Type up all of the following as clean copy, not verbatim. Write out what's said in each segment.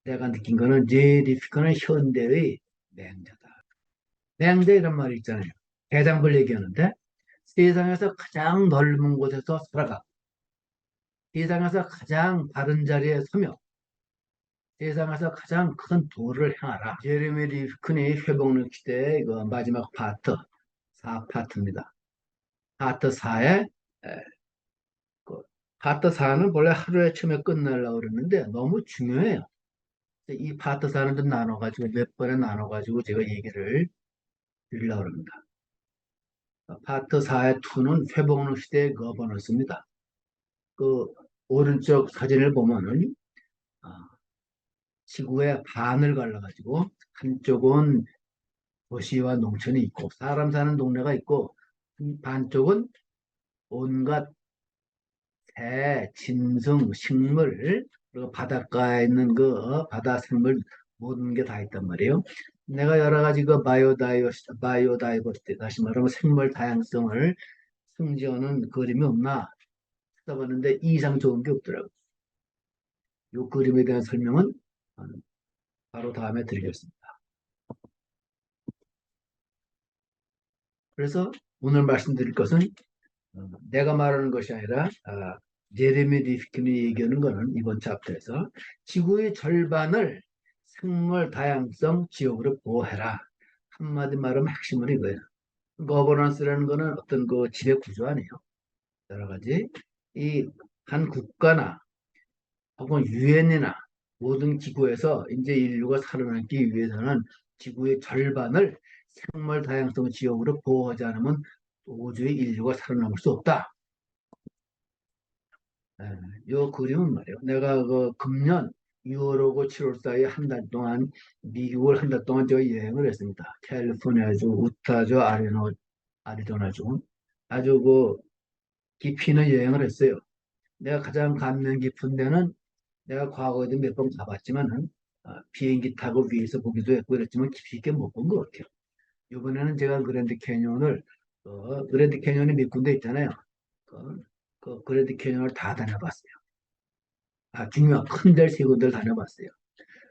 내가 느낀 거는 JD피커는 현대의 맹자다. 맹자 이런 말이 있잖아요. 대장벌 얘기하는데 세상에서 가장 넓은 곳에서 살아가 세상에서 가장 바른 자리에 서며 세상에서 가장 큰 도를 향하라. 제레미 리프킨이 회복력 시대의 그 마지막 파트 4파트입니다. 파트 4에 그 파트 4는 원래 하루에 처음에 끝내려고 그랬는데 너무 중요해요. 이 파트 4는 좀 나눠가지고 몇 번에 나눠가지고 제가 얘기를 드리려고 합니다. 파트 4의 2는 회복력 시대의 거버넌스입니다. 그 오른쪽 사진을 보면은 아, 지구의 반을 갈라가지고 한쪽은 도시와 농촌이 있고 사람 사는 동네가 있고 반쪽은 온갖 새, 짐승, 식물 그리고 바닷가에 있는 그 바다 생물 모든 게 다 있단 말이에요. 내가 여러 가지 그 바이오다이버시티 다시 말하면 생물 다양성을 승지하는 그림이 없나 찾아봤는데 이 이상 좋은 게 없더라고요. 이 그림에 대한 설명은 바로 다음에 드리겠습니다. 그래서 오늘 말씀드릴 것은 내가 말하는 것이 아니라 제레미 리프킨이 얘기하는 것은 이번 챕터에서 지구의 절반을 생물 다양성 지역으로 보호해라. 한마디 말하면 핵심은 이거예요. 거버넌스라는 거는 어떤 그 지배 구조 아니에요. 여러 가지 이 한 국가나 혹은 유엔이나 모든 기구에서 이제 인류가 살아남기 위해서는 지구의 절반을 생물 다양성 지역으로 보호하지 않으면 도저히 인류가 살아남을 수 없다. 요 그림은 말이에요. 내가 그 금년 6월하고 7월 사이에 한 달 동안 미국을 한 달 동안 저 여행을 했습니다. 캘리포니아주, 우타주, 아리조나주 아주 그 깊이 있는 여행을 했어요. 내가 가장 감명 깊은 데는 내가 과거에도 몇 번 가봤지만은 비행기 타고 위에서 보기도 했고 그랬지만 깊이 있게 못 본 것 같아요. 이번에는 제가 그랜드 캐니언이 몇 군데 있잖아요. 그 그랜드 캐니언을 다 다녀봤어요. 중요한 큰 데를 세 군데를 다녀봤어요.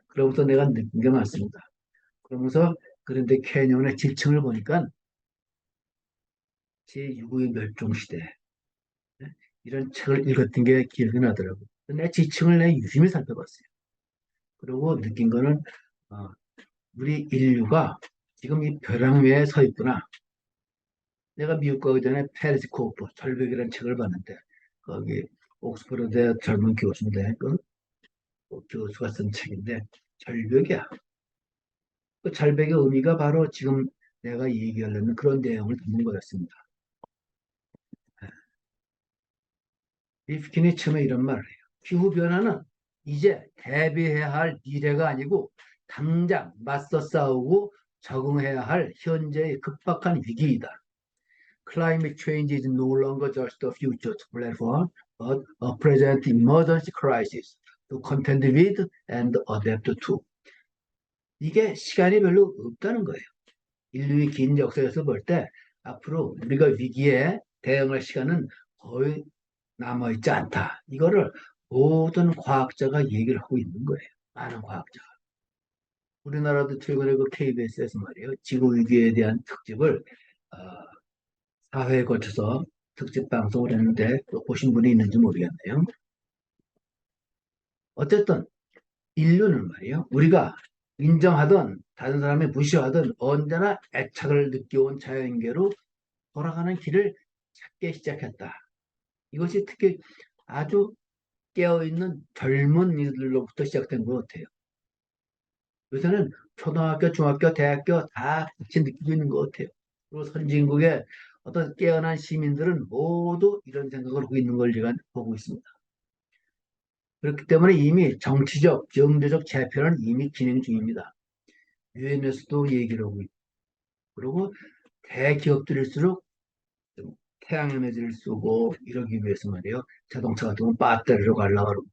그러면서 내가 느낀 게 많습니다. 그러면서 그런데 캐니언의 지층을 보니까 제6의 멸종시대 이런 책을 읽었던 게 기억이 나더라고요. 내 지층을 내 유심히 살펴봤어요. 그리고 느낀 거는 어, 우리 인류가 지금 이 벼랑 위에 서 있구나. 내가 미국 가기 전에 페리스코프 절벽이라는 책을 봤는데 거기 옥스퍼드 젊은 교수인데 그 교수가 쓴 책인데 절벽이야. 그 절벽의 의미가 바로 지금 내가 얘기하려는 그런 내용을 담는 거였습니다. 리프킨이 처음에 이런 말을 해요. 기후변화는 이제 대비해야 할 미래가 아니고 당장 맞서 싸우고 적응해야 할 현재의 급박한 위기이다. Climate change is no longer just a future to plan for, but a present emergency crisis to contend with and adapt to. 이게 시간이 별로 없다는 거예요. 인류의 긴 역사에서 볼 때 앞으로 우리가 위기에 대응할 시간은 거의 남아있지 않다. 이거를 모든 과학자가 얘기를 하고 있는 거예요. 많은 과학자가. 우리나라도 최근에 그 KBS에서 말이에요. 지구위기에 대한 특집을 어, 4회에 거쳐서 특집 방송을 했는데 또 보신 분이 있는지 모르겠네요. 어쨌든 인류는 말이에요. 우리가 인정하든 다른 사람이 무시하든 언제나 애착을 느껴온 자연계로 돌아가는 길을 찾기 시작했다. 이것이 특히 아주 깨어있는 젊은 이들로부터 시작된 것 같아요. 요새는 초등학교, 중학교, 대학교 다 같이 느끼고 있는 것 같아요. 그리고 선진국의 어떤 깨어난 시민들은 모두 이런 생각을 하고 있는 걸 제가 보고 있습니다. 그렇기 때문에 이미 정치적, 경제적 재편은 이미 진행 중입니다. 유엔에서도 얘기를 하고 있고, 그리고 대기업들일수록 좀 태양에너지를 쓰고 이러기 위해서 말이에요. 자동차 같은 건 배터리로 가려고 하고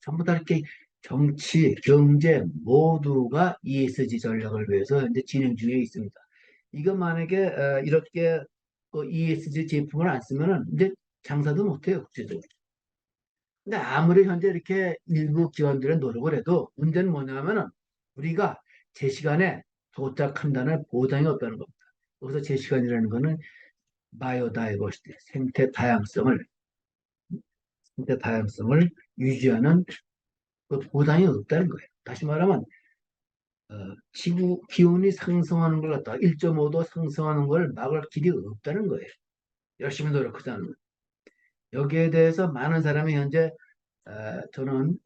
전부 다 이렇게 정치, 경제 모두가 ESG 전략을 위해서 이제 진행 중에 있습니다. 이거 만약에 이렇게 ESG 제품을 안 쓰면은 이제 장사도 못해요, 국제적으로. 근데 아무리 현재 이렇게 일부 기관들은 노력을 해도 문제는 뭐냐면은 우리가 제 시간에 도착한다는 보장이 없다는 겁니다. 그래서 제 시간이라는 거는 바이오다이버시티, 생태 다양성을 유지하는 그 보장이 없다는 거예요. 다시 말하면 지구 기온이 상승하는 걸 갖다가 1.5도 상승하는 걸 막을 길이 없다는 거예요. 열심히 노력하자는 거예요. 여기에 대해서 많은 사람이 현재 저는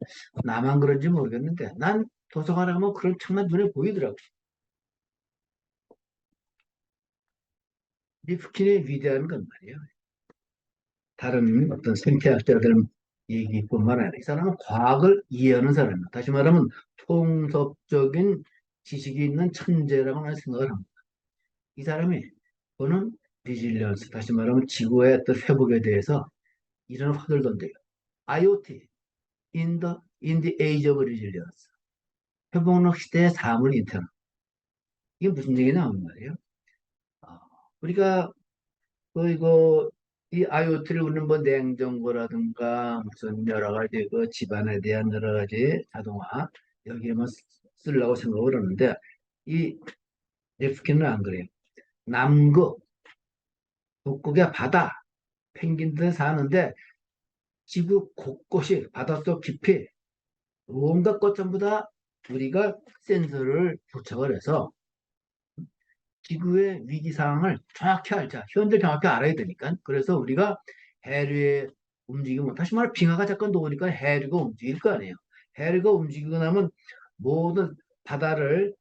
나만 그런지 모르겠는데 난 도서관에 가면 그런 책만 눈에 보이더라고요. 리프킨이 위대한 건 말이에요. 다른 어떤 생태학자들 얘기뿐만 아니라 이 사람은 과학을 이해하는 사람이에요. 다시 말하면 통섭적인 지식이 있는 천재라고 나는 생각을 합니다. 이 사람이 보는 리질리언스, 다시 말하면 지구의 어떤 회복에 대해서 이런 화두를 던져요. IoT, in the age of resilience. 회복력 시대의 사물 인터넷. 이게 무슨 얘기냐 하는 말이에요. 아, 우리가 이거 이 IoT를 우리는 뭐 냉장고라든가 무슨 여러 가지 그 집안에 대한 여러 가지 자동화 여기에만 쓰려고 생각을 하는데 이 랩스킨은 안 그래요. 남극, 북극의 바다, 펭귄들 사는데 지구 곳곳이 바닷속 깊이 온갖 것 전부 다 우리가 센서를 부착을 해서 지구의 위기 상황을 정확히 알자. 현재 정확히 알아야 되니까. 그래서 우리가 해류의 움직임을 다시 말해 빙하가 자꾸 녹으니까 해류가 움직일 거 아니에요. 해류가 움직이고 나면 모든 바다를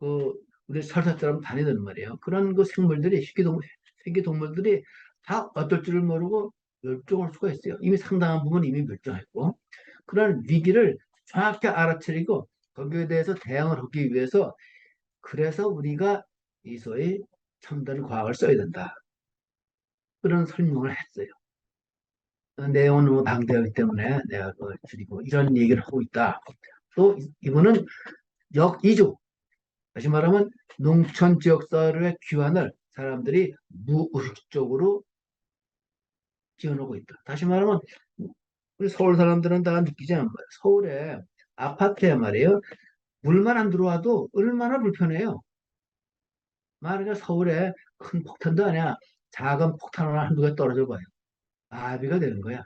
그 우리 설사처럼 다니는 말이에요. 그런 그 생물들이 새끼 동물들이 다 어떨 줄을 모르고 멸종할 수가 있어요. 이미 상당한 부분 이미 멸종했고 그런 위기를 정확히 알아차리고 거기에 대해서 대응을 하기 위해서 그래서 우리가 이 소위 첨단 과학을 써야 된다. 그런 설명을 했어요. 내용은 너무 방대하기 때문에 내가 그걸 줄이고 이런 얘기를 하고 있다. 또 이거는 역이주, 다시 말하면 농촌 지역사회의 귀환을 사람들이 무의식적으로 지어놓고 있다. 다시 말하면 우리 서울 사람들은 다 느끼지 않는 거예요. 서울에 아파트에 말이에요. 물만 안 들어와도 얼마나 불편해요. 만약에 서울에 큰 폭탄도 아니야. 작은 폭탄 하나 한두 개 떨어져 봐요. 아비가 되는 거야.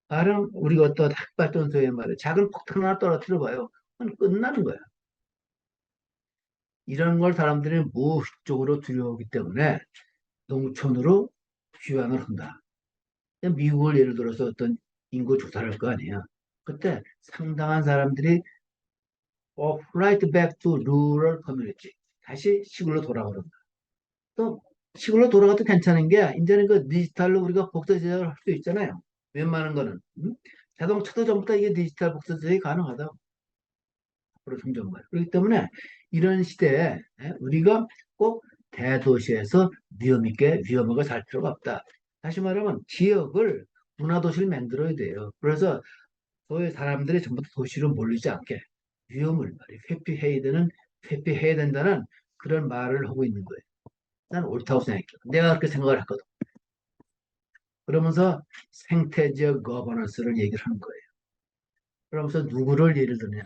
가령 우리가 어떤 핵발전소에 말이야. 작은 폭탄 하나 떨어뜨려 봐요. 그건 끝나는 거야. 이런 걸 사람들이 무의식적으로 두려워하기 때문에 농촌으로 귀환을 한다. 미국을 예를 들어서 어떤 인구 조사를 할 거 아니에요. 그때 상당한 사람들이 right back to rural community. 다시 시골로 돌아가는 또 시골로 돌아가도 괜찮은 게 이제는 그 디지털로 우리가 복사 제작을 할 수 있잖아요. 웬만한 거는 자동차도 전부 다 이게 디지털 복사 제작이 가능하다. 앞으로 점점 말. 그렇기 때문에 이런 시대에 우리가 꼭 대도시에서 위험 있게 위험하게 살 필요가 없다. 다시 말하면 지역을 문화도시를 만들어야 돼요. 그래서 소위 사람들이 전부 다 도시로 몰리지 않게 위험을 말이에요. 회피해야 된다는 그런 말을 하고 있는 거예요. 난 옳다고 생각해. 내가 그렇게 생각을 했거든. 그러면서 생태지역 거버넌스를 얘기를 하는 거예요. 그러면서 누구를 예를 드냐.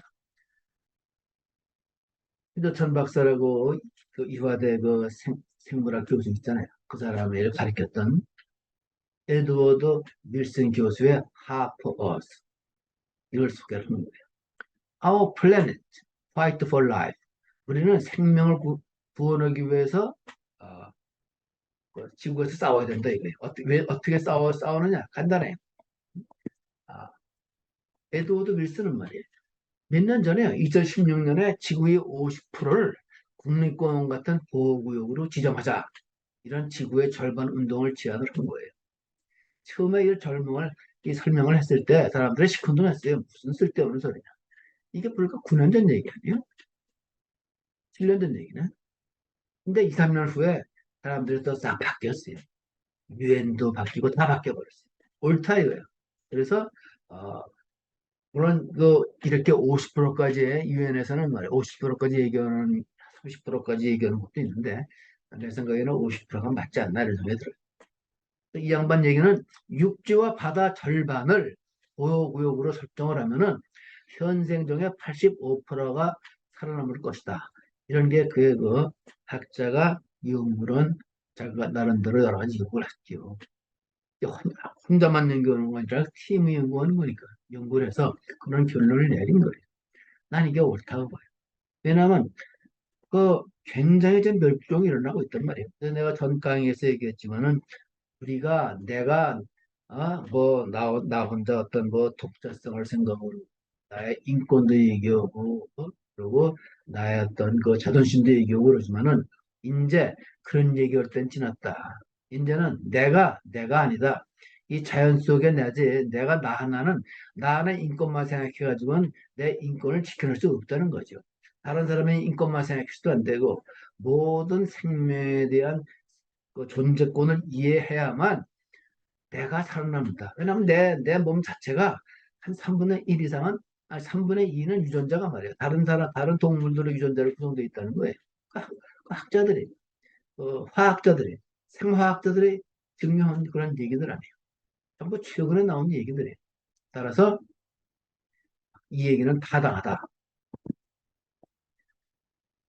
휴대천 박사라고 그 이화대 그 생물학 교수 있잖아요. 그 사람을 가르쳤던 에드워드 밀슨 교수의 하프 어스 이걸 소개를 하는 거예요. Our planet, fight for life. 우리는 생명을 구원하기 위해서 어, 그 지구에서 싸워야 된다 이거예요. 왜 어떻게 싸우느냐? 간단해요. 아, 에드워드 밀슨은 말이에요. 몇 년 전에 2016년에 지구의 50%를 국립공원 같은 보호구역으로 지정하자. 이런 지구의 절반 운동을 제안을 한 거예요. 처음에 이 설명을 했을 때 사람들이 시큰둥했어요. 무슨 쓸데없는 소리냐. 이게 불과 9년 전 얘기 아니에요? 7년 전 얘기네. 근데 2, 3년 후에 사람들이 또 싹 바뀌었어요. 유엔도 바뀌고 다 바뀌어버렸어요. 옳다 이거예요. 그래서 물론 이렇게 50%까지 유엔에서는 말이에요. 50%까지 얘기하는 30%까지 얘기하는 것도 있는데 내 생각에는 50%가 맞지 않나 이런 생각이 들어요. 이 양반 얘기는 육지와 바다 절반을 보호구역으로 설정을 하면은 현생 중에 85%가 살아남을 것이다. 이런 게 그 학자가 연구는 자기가 나름대로 여러 가지 연구를 했죠. 혼자만 연구하는 건 아니라 팀이 연구하는 거니까 연구를 해서 그런 결론을 내린 거예요. 난 이게 옳다고 봐요. 왜냐하면 그 굉장히 지금 멸종이 일어나고 있단 말이에요. 그래서 내가 전 강의에서 얘기했지만은 우리가 내가 나 혼자 어떤 뭐 독자성을 생각으로 나의 인권도 얘기하고 그리고 나의 어떤 그 자존심도 얘기하고 그러지만은 이제 그런 얘기할 땐 지났다. 이제는 내가 아니다. 이 자연 속에 내지 내가 나 하나의 인권만 생각해가지고는 내 인권을 지켜낼 수 없다는 거죠. 다른 사람의 인권만 생각해서도 안 되고 모든 생명에 대한 그 존재권을 이해해야만 내가 살아남는다. 왜냐하면 내 몸 자체가 한 3분의 1 이상은, 아니 3분의 2는 유전자가 말이에요. 다른 동물들의 유전자로 구성되어 있다는 거예요. 그 학자들이, 화학자들이, 생화학자들이 증명한 그런 얘기들 아니에요. 전부 최근에 나온 얘기들이에요. 따라서 이 얘기는 타당하다.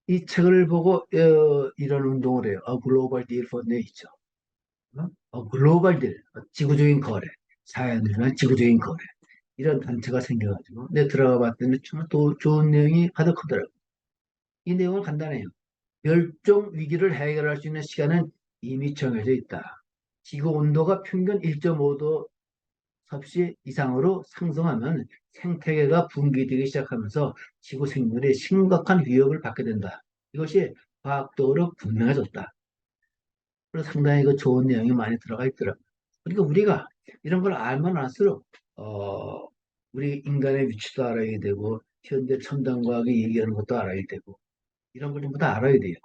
이 책을 보고 이런 운동을 해요. A Global Deal for Nature. 글로벌 딜, 지구적인 거래, 자연을 위한 지구적인 거래. 이런 단체가 생겨가지고, 내 들어가 봤더니 정말 또 좋은 내용이 가득하더라고요. 이 내용은 간단해요. 멸종 위기를 해결할 수 있는 시간은 이미 정해져 있다. 지구 온도가 평균 1.5도 섭씨 이상으로 상승하면 생태계가 붕괴되기 시작하면서 지구 생물이 심각한 위협을 받게 된다. 이것이 과학적으로 분명해졌다. 그래서 상당히 그 좋은 내용이 많이 들어가 있더라고요. 그러니까 우리가 이런 걸 알면 알수록 우리 인간의 위치도 알아야 되고 현대 첨단 과학이 얘기하는 것도 알아야 되고 이런 걸 전부 다 알아야 돼요.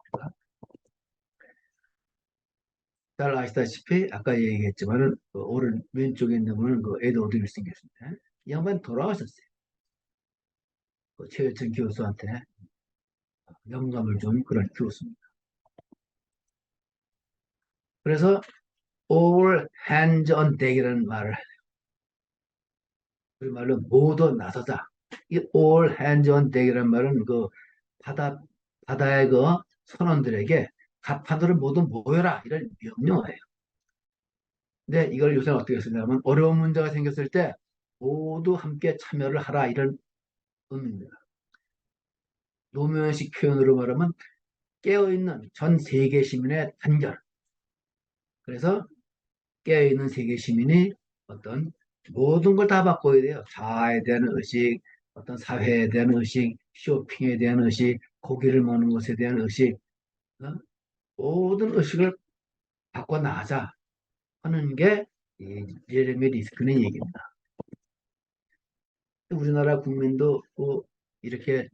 잘 아시다시피 아까 얘기했지만은 그 오른 왼쪽에 있는 분은 그 에드워드 윌슨 교수인데 이 양반 돌아가셨어요. 그 최여천 교수한테 영감을 준 그런 교수입니다. 그래서 all hands on deck이라는 말을 우리말로 모두 나서자. 이 all hands on deck이라는 말은 그 바다, 바다의 그 선원들에게 갑판으로 모두 모여라 이런 명령어예요. 근데 이걸 요새는 어떻게 쓰냐면 어려운 문제가 생겼을 때 모두 함께 참여를 하라 이런 의미입니다. 노무현식 표현으로 말하면 깨어있는 전 세계 시민의 단결. 그래서 깨어있는 세계 시민이 어떤 모든 걸 다 바꿔야 돼요. 자아에 대한 의식, 어떤 사회에 대한 의식, 쇼핑에 대한 의식, 고기를 먹는 것에 대한 의식, 어? 모든 의식을 바꿔 나가자 하는 게 제레미 리스크의 얘기입니다. 우리나라 국민도 이렇게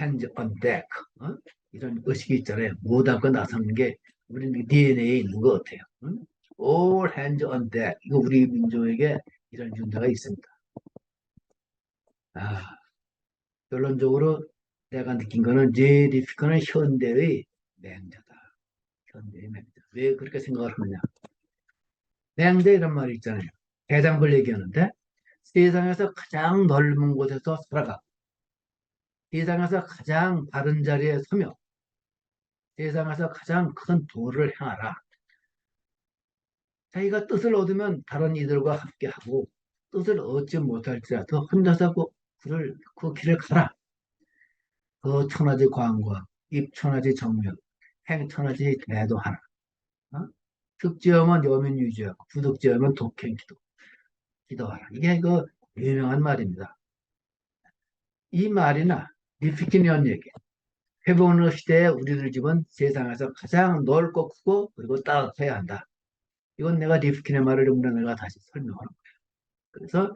hands on deck 이런 의식이 있잖아요. 못하고 나서는 게 우리 DNA에 있는 것 같아요. all hands on deck 이거 우리 민족에게 이런 윤자가 있습니다. 아, 결론적으로 내가 느낀 거는 제리피커는 현대의 맹자다. 현대의 맹자. 왜 그렇게 생각을 하느냐? 맹자 이런 말이 있잖아요. 대장벌 얘기하는데 세상에서 가장 넓은 곳에서 살아가. 세상에서 가장 바른 자리에 서며 세상에서 가장 큰 도를 향하라. 자기가 뜻을 얻으면 다른 이들과 함께하고 뜻을 얻지 못할지라도 혼자서 그 길을 가라. 그 천하지 광과 입천하지 정명, 행천하지 대도하라. 어? 득지하면 여민 유지하고 부득지하면 독행 기도하라. 이게 그 유명한 말입니다. 이 말이나 리피키니언 얘기. 회복의 시대에 우리들 집은 세상에서 가장 넓고 크고 그리고 따뜻해야 한다. 이건 내가 리프킨의 말을 좀 내가 다시 설명하는 거예요. 그래서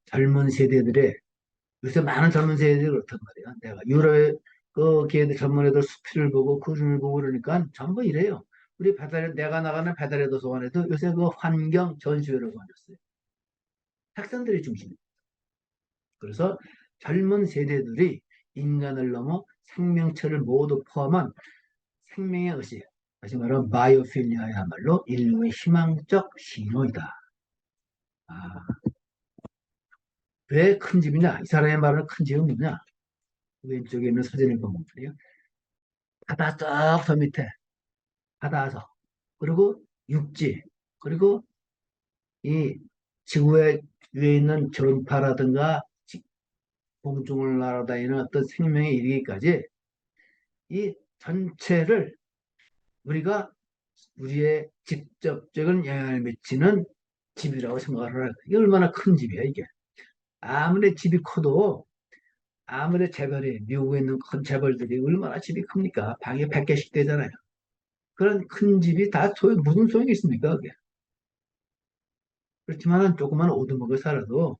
젊은 세대들의 요새 많은 젊은 세대들이 그렇단 말이야. 내가 유럽의 그 걔들 젊은 애들 수필을 보고 그림을 보고 그러니까 전부 이래요. 우리 배달에 내가 나가는 배달의 도서관에도 요새 그 환경 전시회를 가졌어요. 학생들이 중심이에요. 그래서 젊은 세대들이 인간을 넘어 생명체를 모두 포함한 생명의 의식, 다시 말하면 바이오필리아야말로 인류의 희망적 신호이다. 아, 왜 큰 집이냐? 이 사람의 말하는 큰 집은 뭐냐? 왼쪽에 있는 사진을 보면 말이요. 바다 쫙저 밑에 바다서 그리고 육지 그리고 이 지구의 위에 있는 전파라든가 공중을 날아다니는 어떤 생명에 이르기까지 이 전체를 우리가 우리의 직접적인 영향을 미치는 집이라고 생각을 하라. 이게 얼마나 큰 집이야, 이게. 아무리 집이 커도 아무리 재벌이 미국에 있는 큰 재벌들이 얼마나 집이 큽니까? 방이 100개씩 되잖아요. 그런 큰 집이 다 무슨 소용이 있습니까, 그게. 그렇지만 조그만 오두막에 살아도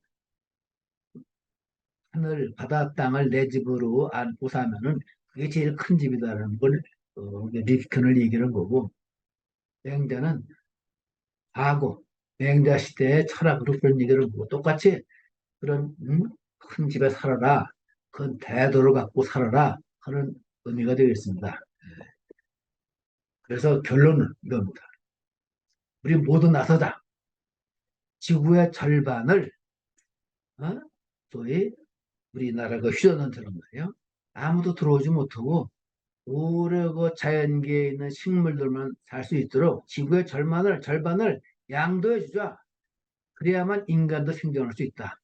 하늘, 바다, 땅을 내 집으로 안고 사면은 그게 제일 큰 집이다라는 걸 리비컨을 얘기하는 거고 맹자는 과거 맹자 시대의 철학으로 그런 얘기를 하고 똑같이 그런 큰 집에 살아라. 큰 태도를 갖고 살아라 하는 의미가 되겠습니다. 그래서 결론은 이겁니다. 우리 모두 나서자. 지구의 절반을 어? 소위 우리나라가 휴전원처럼 말이에요. 아무도 들어오지 못하고 오래 그 자연계에 있는 식물들만 살 수 있도록 지구의 절반을 양도해 주자. 그래야만 인간도 생존할 수 있다.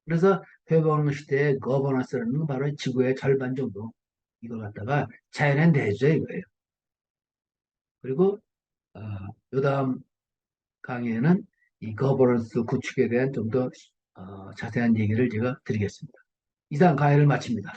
그래서 회방 시대의 거버넌스라는 건 바로 지구의 절반 정도 이걸 갖다가 자연에 내주자 이거예요. 그리고 어, 요다음 강의에는 이 거버넌스 구축에 대한 좀 더 자세한 얘기를 제가 드리겠습니다. 이상 강의를 마칩니다.